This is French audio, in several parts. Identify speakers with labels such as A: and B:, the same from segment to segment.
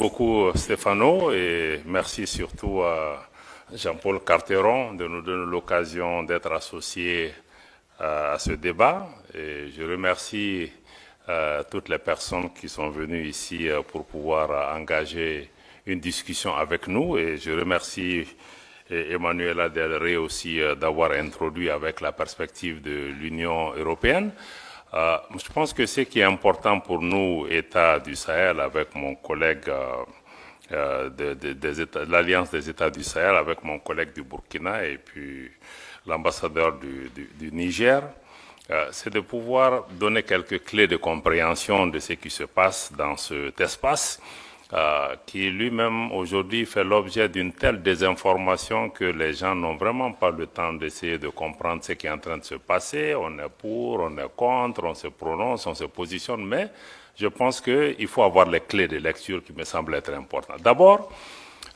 A: beaucoup Stéphano et merci surtout à Jean-Paul Carteron de nous donner l'occasion d'être associés à ce débat. Et je remercie toutes les personnes qui sont venues ici pour pouvoir engager une discussion avec nous. Et je remercie Emmanuela Del Rey aussi d'avoir introduit avec la perspective de l'Union européenne. Je pense que ce qui est important pour nous, États du Sahel, avec mon collègue de l'Alliance des États du Sahel, avec mon collègue du Burkina et puis l'ambassadeur du Niger, c'est de pouvoir donner quelques clés de compréhension de ce qui se passe dans cet espace qui lui-même aujourd'hui fait l'objet d'une telle désinformation que les gens n'ont vraiment pas le temps d'essayer de comprendre ce qui est en train de se passer. On est pour, on est contre, on se prononce, on se positionne, mais je pense qu'il faut avoir les clés de lecture qui me semblent être importantes. D'abord,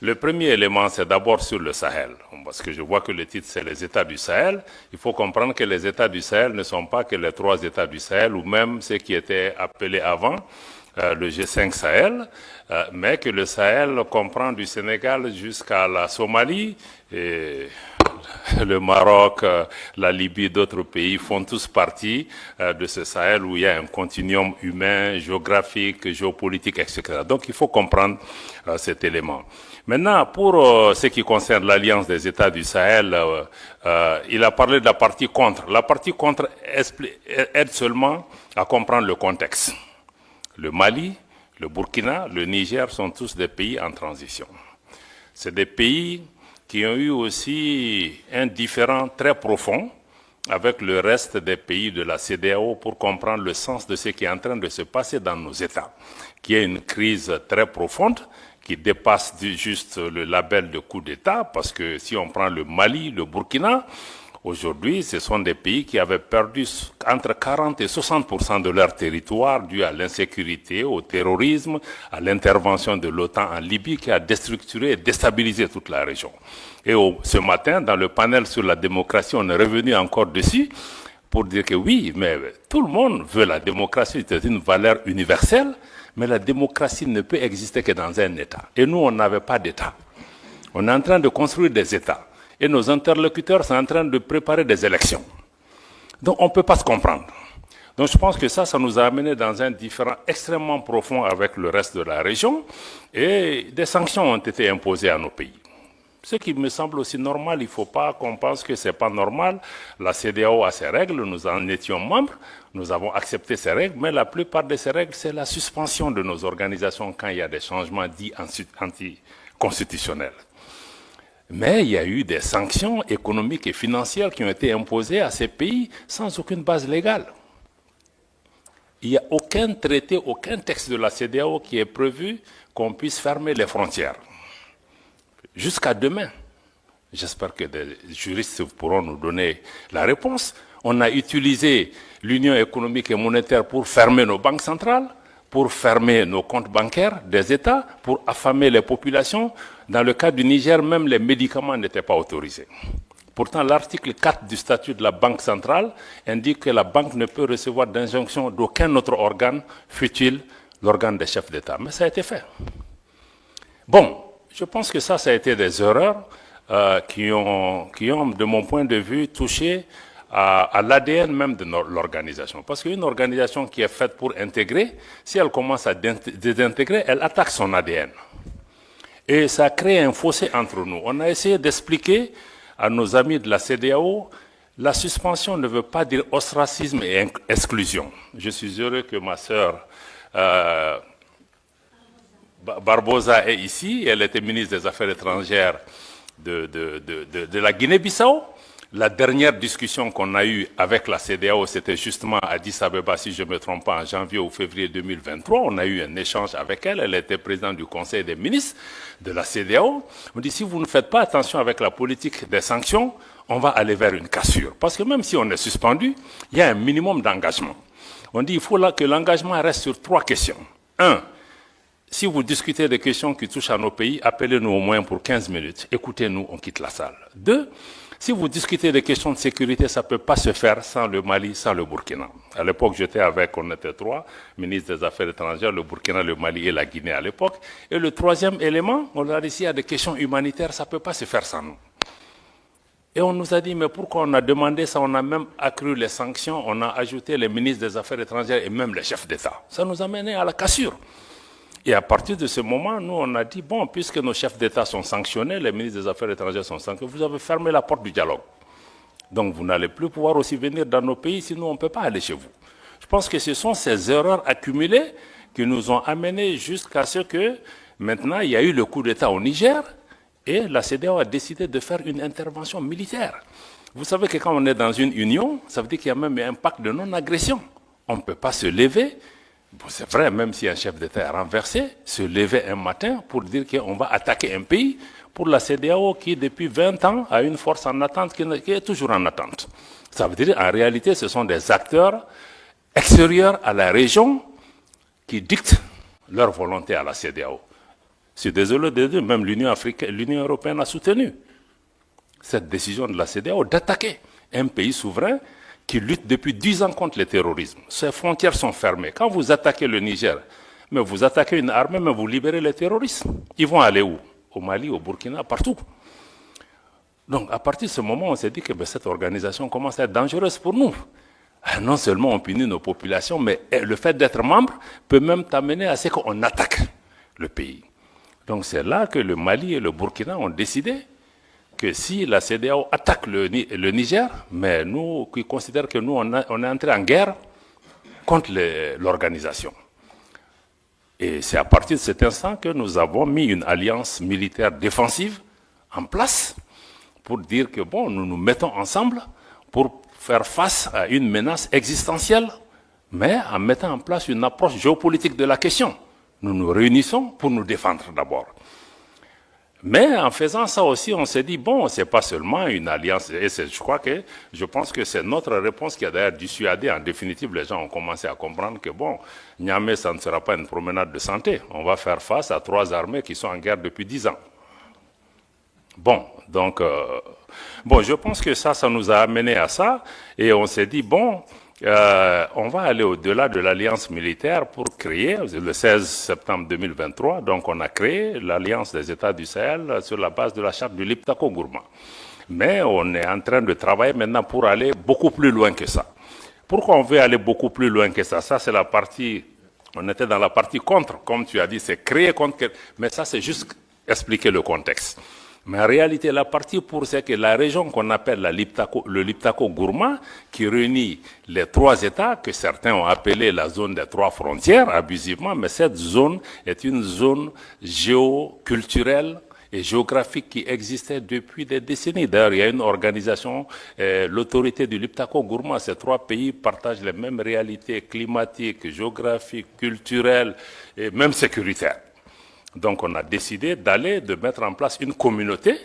A: le premier élément, c'est d'abord sur le Sahel, parce que je vois que le titre, c'est les États du Sahel. Il faut comprendre que les États du Sahel ne sont pas que les 3 États du Sahel, ou même ceux qui étaient appelés avant le G5 Sahel, mais que le Sahel comprend du Sénégal jusqu'à la Somalie, et le Maroc, la Libye, d'autres pays font tous partie de ce Sahel où il y a un continuum humain, géographique, géopolitique, etc. Donc il faut comprendre cet élément. Maintenant, pour ce qui concerne l'Alliance des États du Sahel, il a parlé de la partie contre. La partie contre aide seulement à comprendre le contexte. Le Mali, le Burkina, le Niger sont tous des pays en transition. C'est des pays qui ont eu aussi un différend très profond avec le reste des pays de la CEDEAO pour comprendre le sens de ce qui est en train de se passer dans nos États, qui est une crise très profonde qui dépasse juste le label de coup d'État, parce que si on prend le Mali, le Burkina, aujourd'hui, ce sont des pays qui avaient perdu entre 40 et 60% de leur territoire dû à l'insécurité, au terrorisme, à l'intervention de l'OTAN en Libye qui a déstructuré et déstabilisé toute la région. Et ce matin, dans le panel sur la démocratie, on est revenu encore dessus pour dire que oui, mais tout le monde veut la démocratie, c'est une valeur universelle, mais la démocratie ne peut exister que dans un État. Et nous, on n'avait pas d'État. On est en train de construire des États. Et nos interlocuteurs sont en train de préparer des élections. Donc on ne peut pas se comprendre. Donc je pense que ça nous a amené dans un différend extrêmement profond avec le reste de la région et des sanctions ont été imposées à nos pays. Ce qui me semble aussi normal, il ne faut pas qu'on pense que ce n'est pas normal. La CEDEAO a ses règles, nous en étions membres, nous avons accepté ces règles, mais la plupart de ces règles, c'est la suspension de nos organisations quand il y a des changements dits anticonstitutionnels. Mais il y a eu des sanctions économiques et financières qui ont été imposées à ces pays sans aucune base légale. Il n'y a aucun traité, aucun texte de la CEDEAO qui est prévu qu'on puisse fermer les frontières. Jusqu'à demain. J'espère que des juristes pourront nous donner la réponse. On a utilisé l'Union économique et monétaire pour fermer nos banques centrales, pour fermer nos comptes bancaires des États, pour affamer les populations. Dans le cas du Niger, même les médicaments n'étaient pas autorisés. Pourtant, l'article 4 du statut de la Banque centrale indique que la banque ne peut recevoir d'injonction d'aucun autre organe, fût-il l'organe des chefs d'État. Mais ça a été fait. Bon, je pense que ça a été des erreurs qui ont, de mon point de vue, touché à l'ADN même de l'organisation. Parce qu'une organisation qui est faite pour intégrer, si elle commence à désintégrer, elle attaque son ADN. Et ça crée un fossé entre nous. On a essayé d'expliquer à nos amis de la CEDEAO, la suspension ne veut pas dire ostracisme et exclusion. Je suis heureux que ma sœur Barbosa est ici. Elle était ministre des Affaires étrangères de la Guinée-Bissau. La dernière discussion qu'on a eue avec la CEDEAO, c'était justement à Addis Abeba, si je ne me trompe pas, en janvier ou février 2023. On a eu un échange avec elle. Elle était présidente du Conseil des ministres de la CEDEAO. On dit, si vous ne faites pas attention avec la politique des sanctions, on va aller vers une cassure. Parce que même si on est suspendu, il y a un minimum d'engagement. On dit, il faut que l'engagement reste sur 3 questions. 1, si vous discutez des questions qui touchent à nos pays, appelez-nous au moins pour 15 minutes. Écoutez-nous, on quitte la salle. 2, si vous discutez des questions de sécurité, ça ne peut pas se faire sans le Mali, sans le Burkina. À l'époque, on était 3, ministre des Affaires étrangères, le Burkina, le Mali et la Guinée à l'époque. Et le 3e élément, on a dit, s'il y a des questions humanitaires, ça ne peut pas se faire sans nous. Et on nous a dit, mais pourquoi on a demandé ça? On a même accru les sanctions, on a ajouté les ministres des Affaires étrangères et même les chefs d'État. Ça nous a mené à la cassure. Et à partir de ce moment, nous, on a dit, bon, puisque nos chefs d'État sont sanctionnés, les ministres des Affaires étrangères sont sanctionnés, vous avez fermé la porte du dialogue. Donc, vous n'allez plus pouvoir aussi venir dans nos pays, sinon on ne peut pas aller chez vous. Je pense que ce sont ces erreurs accumulées qui nous ont amenés jusqu'à ce que, maintenant, il y a eu le coup d'État au Niger, et la CEDEAO a décidé de faire une intervention militaire. Vous savez que quand on est dans une union, ça veut dire qu'il y a même un pacte de non-agression. On ne peut pas se lever. Bon, c'est vrai, même si un chef d'État est renversé, se lever un matin pour dire qu'on va attaquer un pays, pour la CEDEAO qui, depuis 20 ans, a une force en attente qui est toujours en attente. Ça veut dire, en réalité, ce sont des acteurs extérieurs à la région qui dictent leur volonté à la CEDEAO. Je suis désolé de dire, même l'Union européenne a soutenu cette décision de la CEDEAO d'attaquer un pays souverain qui lutte depuis 10 ans contre le terrorisme. Ses frontières sont fermées. Quand vous attaquez le Niger, mais vous attaquez une armée, mais vous libérez les terroristes. Ils vont aller où? Au Mali, au Burkina, partout. Donc, à partir de ce moment, on s'est dit que cette organisation commence à être dangereuse pour nous. Non seulement on punit nos populations, mais le fait d'être membre peut même t'amener à ce qu'on attaque le pays. Donc, c'est là que le Mali et le Burkina ont décidé que si la CEDEAO attaque le Niger, mais nous qui considérons que nous, on est entré en guerre contre l'organisation. Et c'est à partir de cet instant que nous avons mis une alliance militaire défensive en place pour dire que bon, nous nous mettons ensemble pour faire face à une menace existentielle, mais en mettant en place une approche géopolitique de la question. Nous nous réunissons pour nous défendre d'abord. Mais en faisant ça aussi, on s'est dit, bon, c'est pas seulement une alliance, et je pense que c'est notre réponse qui a d'ailleurs dissuadé, en définitive, les gens ont commencé à comprendre que, bon, Niamey, ça ne sera pas une promenade de santé, on va faire face à 3 armées qui sont en guerre depuis 10 ans. Bon, donc, je pense que ça nous a amené à ça, et on s'est dit, bon, on va aller au-delà de l'alliance militaire pour créer, le 16 septembre 2023, donc on a créé l'alliance des États du Sahel sur la base de la charte du Liptako-Gourma. Mais on est en train de travailler maintenant pour aller beaucoup plus loin que ça. Pourquoi on veut aller beaucoup plus loin que ça? Ça, c'est la partie, on était dans la partie contre, comme tu as dit, c'est créer contre, mais ça, c'est juste expliquer le contexte. Mais en réalité, la partie pour c'est que la région qu'on appelle le Liptako-Gourma, qui réunit les 3 États, que certains ont appelé la zone des 3 frontières, abusivement, mais cette zone est une zone géoculturelle et géographique qui existait depuis des décennies. D'ailleurs, il y a une organisation, l'autorité du Liptako-Gourma, ces 3 pays partagent les mêmes réalités climatiques, géographiques, culturelles et même sécuritaires. Donc on a décidé de mettre en place une communauté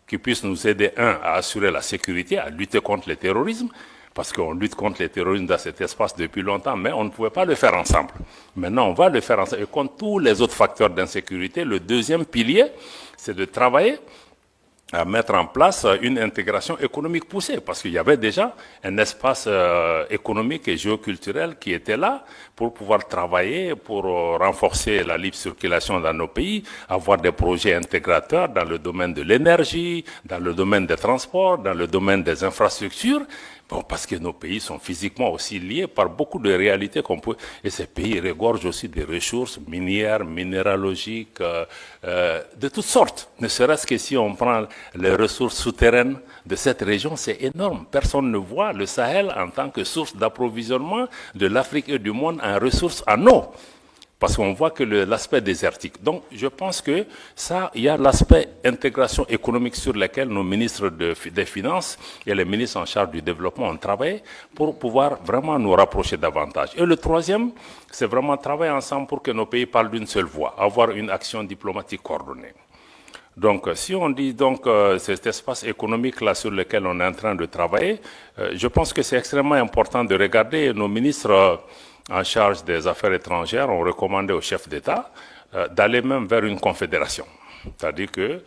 A: qui puisse nous aider, à assurer la sécurité, à lutter contre le terrorisme, parce qu'on lutte contre le terrorisme dans cet espace depuis longtemps, mais on ne pouvait pas le faire ensemble. Maintenant, on va le faire ensemble. Et contre tous les autres facteurs d'insécurité, le deuxième pilier, c'est de travailler à mettre en place une intégration économique poussée, parce qu'il y avait déjà un espace économique et géoculturel qui était là pour pouvoir travailler, pour renforcer la libre circulation dans nos pays, avoir des projets intégrateurs dans le domaine de l'énergie, dans le domaine des transports, dans le domaine des infrastructures. Bon, parce que nos pays sont physiquement aussi liés par beaucoup de réalités qu'on peut, et ces pays regorgent aussi des ressources minières, minéralogiques, de toutes sortes. Ne serait-ce que si on prend les ressources souterraines de cette région, c'est énorme. Personne ne voit le Sahel en tant que source d'approvisionnement de l'Afrique et du monde en ressources en eau. Parce qu'on voit que l'aspect désertique. Donc, je pense que ça, il y a l'aspect intégration économique sur lequel nos ministres des Finances et les ministres en charge du développement ont travaillé pour pouvoir vraiment nous rapprocher davantage. Et le 3e, c'est vraiment travailler ensemble pour que nos pays parlent d'une seule voix, avoir une action diplomatique coordonnée. Donc, si on dit donc cet espace économique-là sur lequel on est en train de travailler, je pense que c'est extrêmement important de regarder nos ministres en charge des affaires étrangères ont recommandé au chef d'État d'aller même vers une confédération. C'est-à-dire que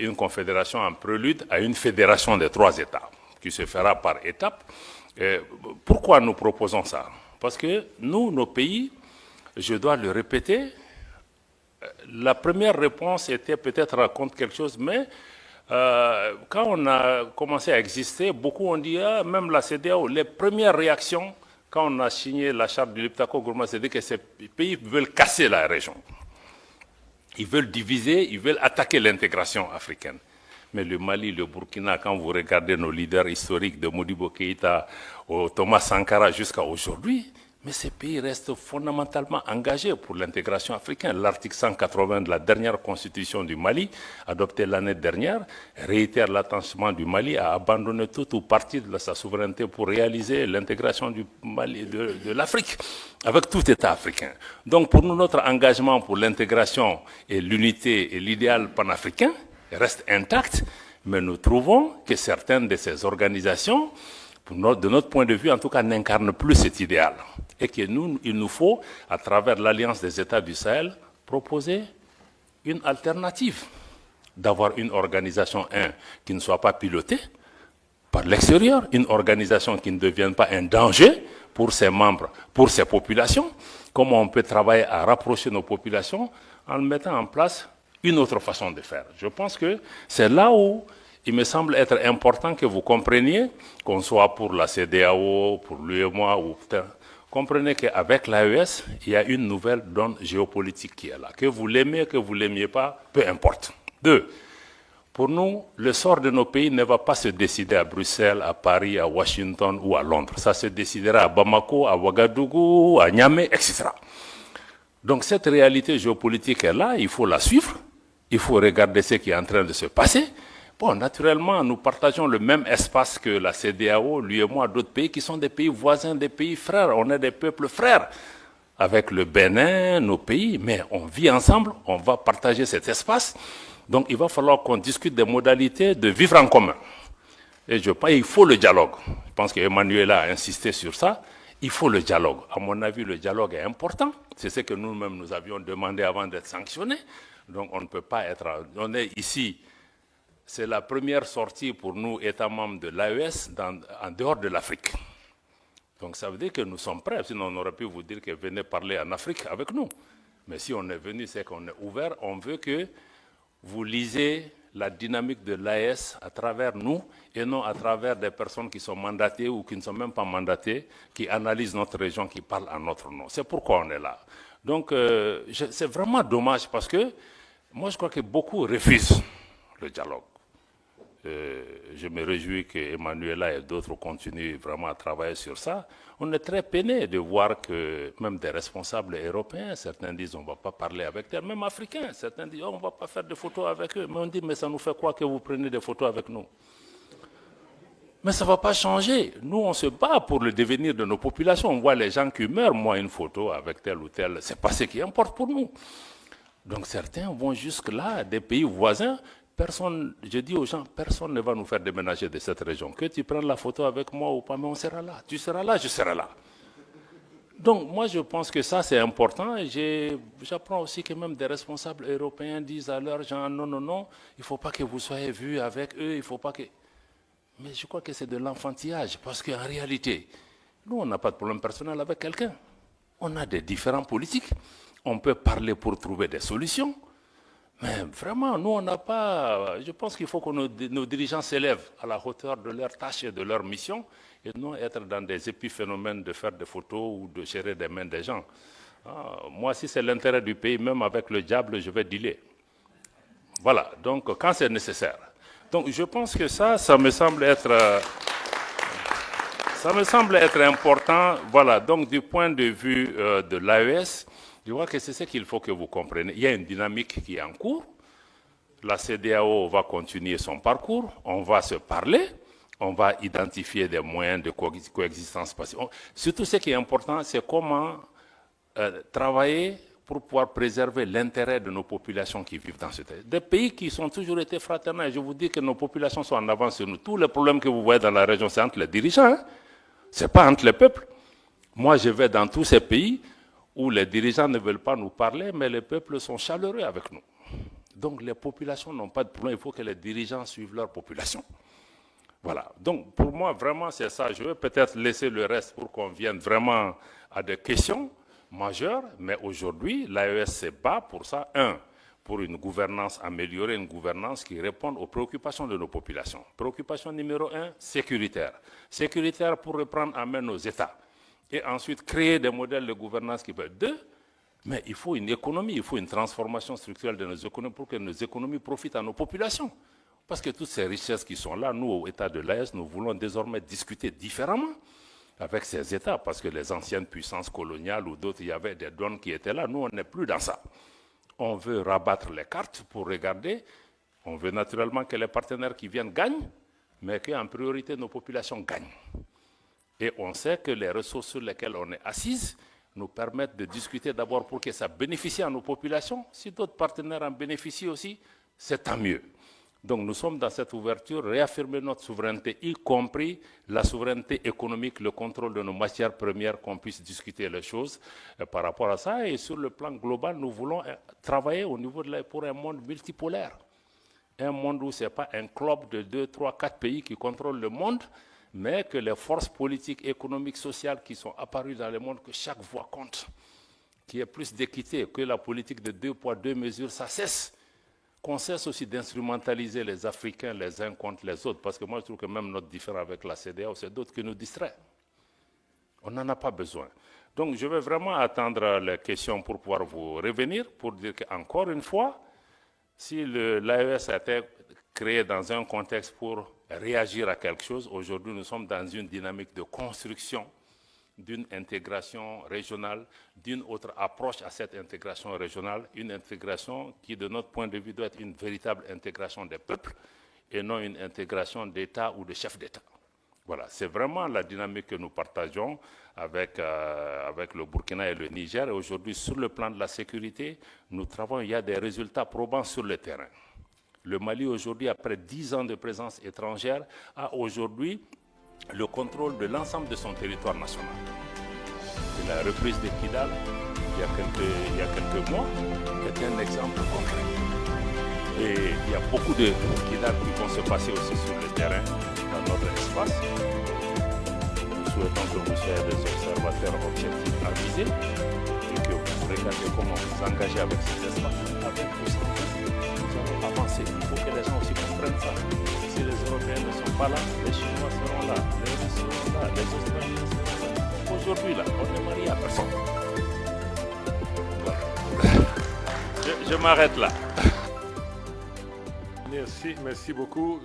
A: une confédération en prélude à une fédération des 3 États, qui se fera par étapes. Pourquoi nous proposons ça? Parce que nous, nos pays, je dois le répéter, la première réponse était peut-être raconte quelque chose, mais quand on a commencé à exister, beaucoup ont dit, même la CEDEAO, les premières réactions, quand on a signé la charte du Liptako-Gourma, c'est que ces pays veulent casser la région. Ils veulent diviser, ils veulent attaquer l'intégration africaine. Mais le Mali, le Burkina, quand vous regardez nos leaders historiques de Modibo Keïta au Thomas Sankara jusqu'à aujourd'hui, mais ces pays restent fondamentalement engagés pour l'intégration africaine. L'article 180 de la dernière constitution du Mali, adoptée l'année dernière, réitère l'attachement du Mali à abandonner tout ou partie de sa souveraineté pour réaliser l'intégration du Mali, de l'Afrique, avec tout État africain. Donc pour nous, notre engagement pour l'intégration et l'unité et l'idéal panafricain reste intact, mais nous trouvons que certaines de ces organisations, de notre point de vue, en tout cas, n'incarnent plus cet idéal. Et qu'il nous faut, à travers l'Alliance des États du Sahel, proposer une alternative. D'avoir une organisation, qui ne soit pas pilotée par l'extérieur, une organisation qui ne devienne pas un danger pour ses membres, pour ses populations. Comment on peut travailler à rapprocher nos populations en mettant en place une autre façon de faire. Je pense que c'est là où il me semble être important que vous compreniez, qu'on soit pour la CEDEAO, pour l'UEMOA, ou comprenez qu'avec l'AES, il y a une nouvelle donne géopolitique qui est là. Que vous l'aimez, que vous ne l'aimiez pas, peu importe. 2. Pour nous, le sort de nos pays ne va pas se décider à Bruxelles, à Paris, à Washington ou à Londres. Ça se décidera à Bamako, à Ouagadougou, à Niamey, etc. Donc cette réalité géopolitique est là, il faut la suivre, il faut regarder ce qui est en train de se passer. Bon, naturellement, nous partageons le même espace que la CEDEAO, l'UEMOA, d'autres pays qui sont des pays voisins, des pays frères. On est des peuples frères avec le Bénin, nos pays, mais on vit ensemble, on va partager cet espace. Donc il va falloir qu'on discute des modalités de vivre en commun. Et je pense qu'il faut le dialogue. Je pense qu'Emmanuel a insisté sur ça. Il faut le dialogue. À mon avis, le dialogue est important. C'est ce que nous-mêmes nous avions demandé avant d'être sanctionnés. Donc on ne peut pas être... On est ici... C'est la première sortie pour nous, États membres de l'AES, en dehors de l'Afrique. Donc ça veut dire que nous sommes prêts, sinon on aurait pu vous dire que venez parler en Afrique avec nous. Mais si on est venu, c'est qu'on est ouvert, on veut que vous lisez la dynamique de l'AES à travers nous et non à travers des personnes qui sont mandatées ou qui ne sont même pas mandatées, qui analysent notre région, qui parlent en notre nom. C'est pourquoi on est là. Donc c'est vraiment dommage parce que moi je crois que beaucoup refusent le dialogue. Je me réjouis qu'Emmanuela et d'autres continuent vraiment à travailler sur ça. On est très peiné de voir que même des responsables européens, certains disent on ne va pas parler avec eux, même africains, certains disent on ne va pas faire de photos avec eux. Mais on dit mais ça nous fait quoi que vous preniez des photos avec nous? Mais ça ne va pas changer. Nous, on se bat pour le devenir de nos populations. On voit les gens qui meurent, moi une photo avec tel ou tel, ce n'est pas ce qui importe pour nous. Donc certains vont jusque-là, des pays voisins. Personne, je dis aux gens, personne ne va nous faire déménager de cette région. Que tu prennes la photo avec moi ou pas, mais on sera là. Tu seras là, je serai là. Donc moi je pense que ça c'est important. J'apprends aussi que même des responsables européens disent à leurs gens, non, non, non, il ne faut pas que vous soyez vus avec eux, il ne faut pas que... Mais je crois que c'est de l'enfantillage, parce qu'en réalité, nous on n'a pas de problème personnel avec quelqu'un. On a des différends politiques, on peut parler pour trouver des solutions. Mais vraiment, nous, on n'a pas... Je pense qu'il faut que nos dirigeants s'élèvent à la hauteur de leur tâche et de leur mission et non être dans des épiphénomènes de faire des photos ou de gérer des mains des gens. Moi, si c'est l'intérêt du pays, même avec le diable, je vais dealer. Voilà, donc quand c'est nécessaire. Donc je pense que ça me semble être... ça me semble être important. Voilà, donc du point de vue de l'AES, je vois que c'est ce qu'il faut que vous compreniez. Il y a une dynamique qui est en cours. La CEDEAO va continuer son parcours. On va se parler. On va identifier des moyens de coexistence pacifique. Surtout, ce qui est important, c'est comment travailler pour pouvoir préserver l'intérêt de nos populations qui vivent dans ce pays. Des pays qui ont toujours été fraternels. Je vous dis que nos populations sont en avance sur nous. Tous les problèmes que vous voyez dans la région, c'est entre les dirigeants. Hein? Ce n'est pas entre les peuples. Moi, je vais dans tous ces pays où les dirigeants ne veulent pas nous parler, mais les peuples sont chaleureux avec nous. Donc les populations n'ont pas de problème, il faut que les dirigeants suivent leur population. Voilà, donc pour moi, vraiment, c'est ça. Je vais peut-être laisser le reste pour qu'on vienne vraiment à des questions majeures, mais aujourd'hui, l'AES se bat pour ça. Pour une gouvernance améliorée, une gouvernance qui réponde aux préoccupations de nos populations. Préoccupation numéro 1, sécuritaire. Sécuritaire pour reprendre en main nos États. Et ensuite, créer des modèles de gouvernance qui peuvent... 2, mais il faut une économie, il faut une transformation structurelle de nos économies pour que nos économies profitent à nos populations. Parce que toutes ces richesses qui sont là, nous, au État de l'AES, nous voulons désormais discuter différemment avec ces États, parce que les anciennes puissances coloniales ou d'autres, il y avait des donnes qui étaient là. Nous, on n'est plus dans ça. On veut rabattre les cartes pour regarder. On veut naturellement que les partenaires qui viennent gagnent, mais qu'en priorité, nos populations gagnent. Et on sait que les ressources sur lesquelles on est assise nous permettent de discuter d'abord pour que ça bénéficie à nos populations. Si d'autres partenaires en bénéficient aussi, c'est tant mieux. Donc nous sommes dans cette ouverture, réaffirmer notre souveraineté, y compris la souveraineté économique, le contrôle de nos matières premières, qu'on puisse discuter les choses par rapport à ça. Et sur le plan global, nous voulons travailler au niveau pour un monde multipolaire. Un monde où ce n'est pas un club de 2, 3, 4 pays qui contrôlent le monde, mais que les forces politiques, économiques, sociales qui sont apparues dans le monde, que chaque voix compte, qu'il y ait plus d'équité, que la politique de 2 poids, 2 mesures, ça cesse. Qu'on cesse aussi d'instrumentaliser les Africains les uns contre les autres, parce que moi je trouve que même notre différend avec la CEDEAO, c'est d'autres qui nous distraient. On n'en a pas besoin. Donc je vais vraiment attendre les questions pour pouvoir vous revenir, pour dire qu'encore une fois, si l'AES a été créé dans un contexte pour réagir à quelque chose, aujourd'hui nous sommes dans une dynamique de construction d'une intégration régionale, d'une autre approche à cette intégration régionale, une intégration qui, de notre point de vue, doit être une véritable intégration des peuples et non une intégration d'État ou de chefs d'État. Voilà, c'est vraiment la dynamique que nous partageons avec le Burkina et le Niger. Et aujourd'hui, sur le plan de la sécurité, nous travaillons, il y a des résultats probants sur le terrain. Le Mali, aujourd'hui, après 10 ans de présence étrangère, a aujourd'hui le contrôle de l'ensemble de son territoire national. Et la reprise de Kidal, il y a quelques mois, est un exemple concret. Et il y a beaucoup de Kidal qui vont se passer aussi sur le terrain, dans notre espace. Nous souhaitons que vous soyez des observateurs objectifs avisés et que vous regardez comment vous engagez avec cet espace. Avec tout ça, nous allons avancer. Il faut que les gens aussi comprennent ça. Si les Européens ne sont pas là, les Chinois seront là, les Russes seront là, les Australiens seront là. Aujourd'hui, là, on est marié à personne. Je m'arrête là.
B: Merci beaucoup.